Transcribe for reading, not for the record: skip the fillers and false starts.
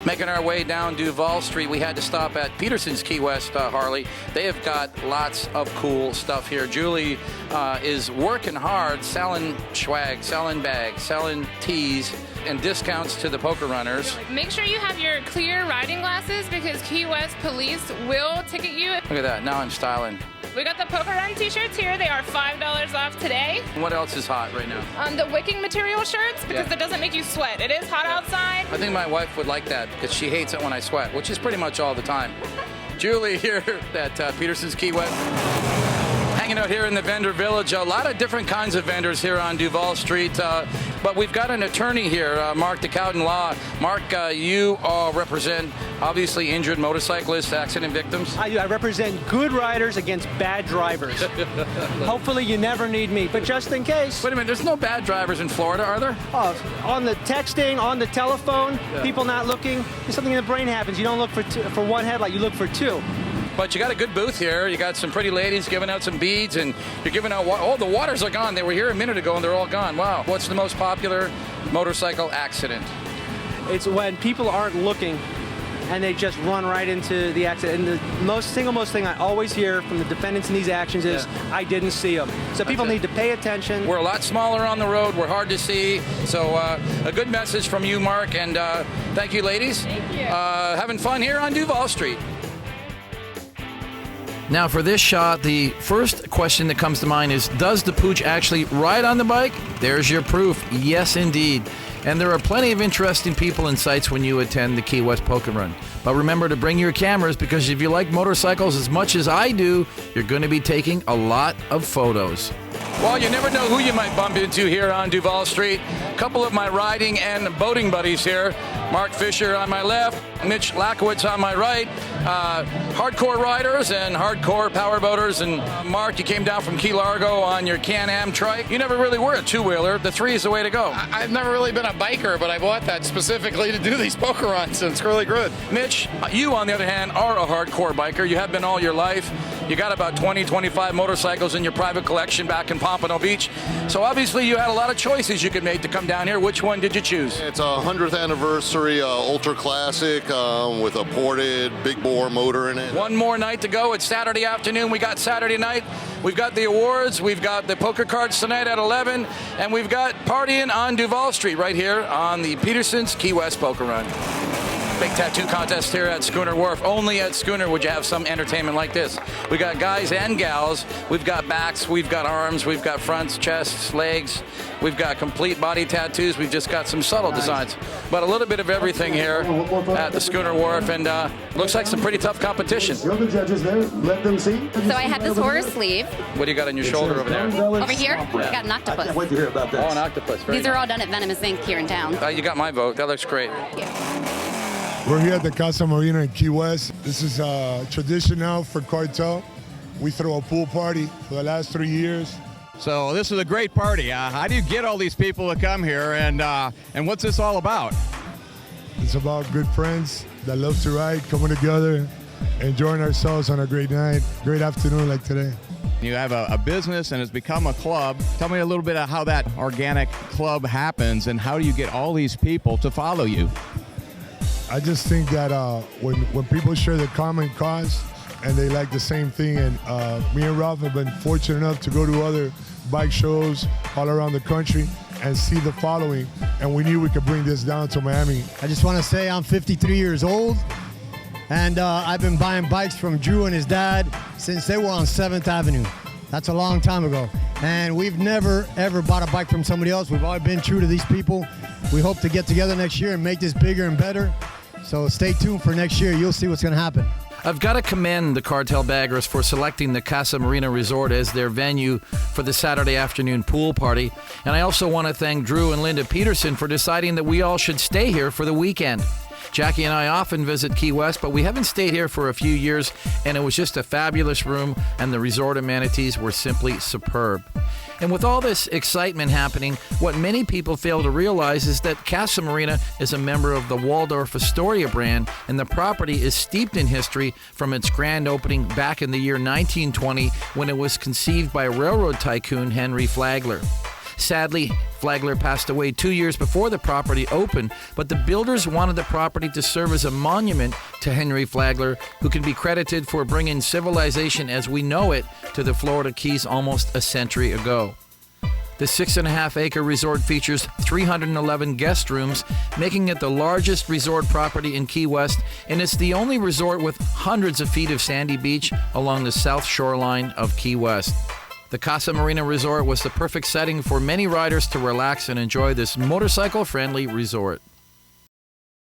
Making our way down Duval Street, we had to stop at Peterson's Key West, Harley. They have got lots of cool stuff here. Julie is working hard, selling swag, selling bags, selling tees, and discounts to the poker runners. Make sure you have your clear riding glasses because Key West police will ticket you. Look at that, now I'm styling. We got the Poker Run t-shirts here. They are $5 off today. What else is hot right now? The wicking material shirts because it doesn't make you sweat. It is hot outside. I think my wife would like that because she hates it when I sweat, which is pretty much all the time. Julie here at Peterson's Key West. Hanging out here in the vendor village. A lot of different kinds of vendors here on Duval Street. But we've got an attorney here, Mark DeCowden Law. Mark, you represent obviously injured motorcyclists, accident victims. I do. I represent good riders against bad drivers. Hopefully you never need me, but just in case. Wait a minute, there's no bad drivers in Florida, are there? Oh, on the texting, on the telephone, people not looking. If something in the brain happens, you don't look for one headlight, you look for two. But you got a good booth here. You got some pretty ladies giving out some beads, and you're giving out oh, the waters are gone. They were here a minute ago, and they're all gone. Wow. What's the most popular motorcycle accident? It's when people aren't looking, and they just run right into the accident. And the single most thing I always hear from the defendants in these actions is, I didn't see them. So people need to pay attention. We're a lot smaller on the road. We're hard to see. So a good message from you, Mark, and thank you, ladies. Thank you. Having fun here on Duval Street. Now for this shot, the first question that comes to mind is, does the pooch actually ride on the bike? There's your proof. Yes, indeed. And there are plenty of interesting people and sights when you attend the Key West Poker Run. But remember to bring your cameras, because if you like motorcycles as much as I do, you're going to be taking a lot of photos. Well, you never know who you might bump into here on Duval Street. A couple of my riding and boating buddies here. Mark Fisher on my left, Mitch Lakowitz on my right. Hardcore riders and hardcore power boaters. And Mark, you came down from Key Largo on your Can-Am trike. You never really were a two-wheeler. The three is the way to go. I've never really been a biker, but I bought that specifically to do these poker runs, and it's really good. Mitch, you on the other hand are a hardcore biker. You have been all your life. You got about 20, 25 motorcycles in your private collection back in Pompano Beach. So obviously you had a lot of choices you could make to come down here. Which one did you choose? It's a 100th anniversary Ultra Classic with a ported big bore motor in it. One more night to go. It's Saturday afternoon. We got Saturday night. We've got the awards. We've got the poker cards tonight at 11. And we've got partying on Duval Street right here on the Peterson's Key West Poker Run. Big tattoo contest here at Schooner Wharf. Only at Schooner would you have some entertainment like this. We got guys and gals. We've got backs, we've got arms, we've got fronts, chests, legs. We've got complete body tattoos. We've just got some subtle designs. But a little bit of everything here at the Schooner Wharf, and looks like some pretty tough competition. The other judges there, let them see. So I have this horror sleeve. What do you got on your shoulder over there? Over here, I got an octopus. I can't wait to hear about that. Oh, an octopus. Very These are all done at Venomous Inc. here in town. You got my vote. That looks great. We're here at the Casa Marina in Key West. This is a tradition now for Cartel. We throw a pool party for the last 3 years. So this is a great party. How do you get all these people to come here, and what's this all about? It's about good friends that love to ride, coming together, enjoying ourselves on a great night, great afternoon like today. You have a business and it's become a club. Tell me a little bit of how that organic club happens, and how do you get all these people to follow you? I just think that when people share the common cause and they like the same thing, and me and Ralph have been fortunate enough to go to other bike shows all around the country and see the following, and we knew we could bring this down to Miami. I just want to say I'm 53 years old, and I've been buying bikes from Drew and his dad since they were on 7th Avenue. That's a long time ago. And we've never, ever bought a bike from somebody else. We've always been true to these people. We hope to get together next year and make this bigger and better. So stay tuned for next year. You'll see what's going to happen. I've got to commend the Cartel Baggers for selecting the Casa Marina Resort as their venue for the Saturday afternoon pool party. And I also want to thank Drew and Linda Peterson for deciding that we all should stay here for the weekend. Jackie and I often visit Key West, but we haven't stayed here for a few years, and it was just a fabulous room, and the resort amenities were simply superb. And with all this excitement happening, what many people fail to realize is that Casa Marina is a member of the Waldorf Astoria brand, and the property is steeped in history from its grand opening back in the year 1920, when it was conceived by railroad tycoon Henry Flagler. Sadly, Flagler passed away 2 years before the property opened, but the builders wanted the property to serve as a monument to Henry Flagler, who can be credited for bringing civilization as we know it to the Florida Keys almost a century ago. The 6.5-acre resort features 311 guest rooms, making it the largest resort property in Key West, and it's the only resort with hundreds of feet of sandy beach along the south shoreline of Key West. The Casa Marina Resort was the perfect setting for many riders to relax and enjoy this motorcycle-friendly resort.